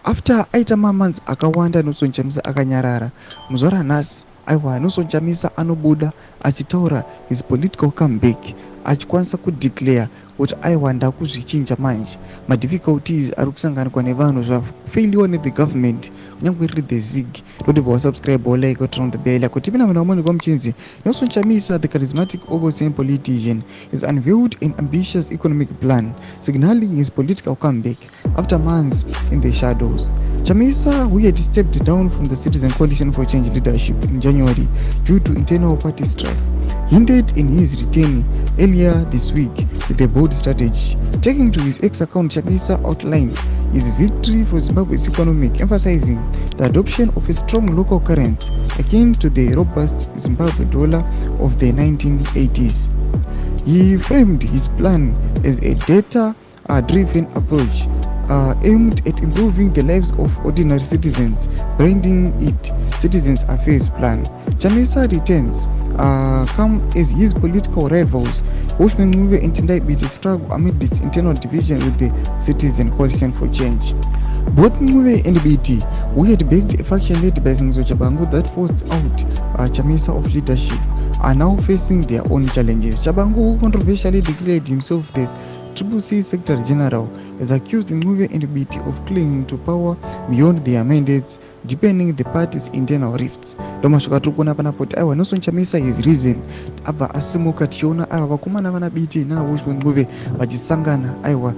After aita mamanzi akawanda Nelson Chamisa akanyarara, muzuva ranhasi aiwa Nelson Chamisa anobuda achitaura his political comeback, achikwanisa kudeclare kuti aiwa ndakuzvichinja manje. Madifficulties ari kusanganikwa nevanhu zvafeiliwa nethe government kunyange riri the zig. Don't subscribe or like or turn on the bell kuti pina vanhu vamweni kwamuchinzi. Nelson Chamisa, the charismatic opposition politician, has unveiled an ambitious economic plan signaling his political comeback after months in the shadows. Chamisa, who had stepped down from the Citizen Coalition for Change leadership in January due to internal party strife, hinted in his return earlier this week with a bold strategy. Taking to his X account, Chamisa outlined his victory for Zimbabwe's economic, emphasizing the adoption of a strong local currency akin to the robust Zimbabwe dollar of the 1980s. He framed his plan as a data-driven approach aimed at improving the lives of ordinary citizens, branding it Citizens Affairs Plan. Chamisa returns come as his political rivals Bushman Ncube and Tendai Biti struggle amid its internal division with the Citizen Coalition for Change. Both Ncube and Biti, who had begged a faction led by Sengizo Tshabangu that forced out Chamisa of leadership, are now facing their own challenges. Tshabangu, who controversially declared himself the Triple C Secretary General, has accused Ncube and Biti of clinging to power beyond their mandates, deepening the party's internal rifts. Domashika tukuna panapoti aiwa Nelson Chamisa his reason abva asimuka tichiona aiwa vakomana vana Biti nana Bushman Ncube vachisangana aiwa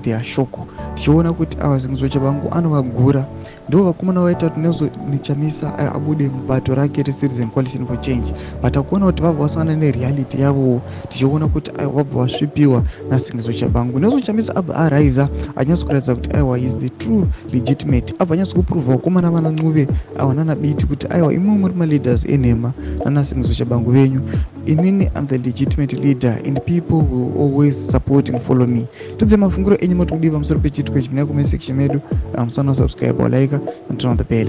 their shoko, tichiona kuti aiwa Sengizo Tshabangu anovagura, ndo vakomana vaita kuti Nelson Chamisa abude mubato rake reCitizen Coalition for Change, but akuona kuti vabva vasangana nereality yavo, tichiona kuti aiwa vabva vasvipiwa naSengizo Tshabangu. Nelson Chamisa abva araiza anyatsokuratidza kuti aiwa is the true legitimate, abva anyatsokuprova vakomana vana Ncube aiwa nana Biti kuti aiwa imwe muri maleaders enhema nana Sengizo Tshabangu venyu, inini am the legitimate leader and people will always support and follow me. Tudze mafunguro enyu moti kudiva musoro pechitiko chimina comment section medu, musana subscribe or like and turn on the bell.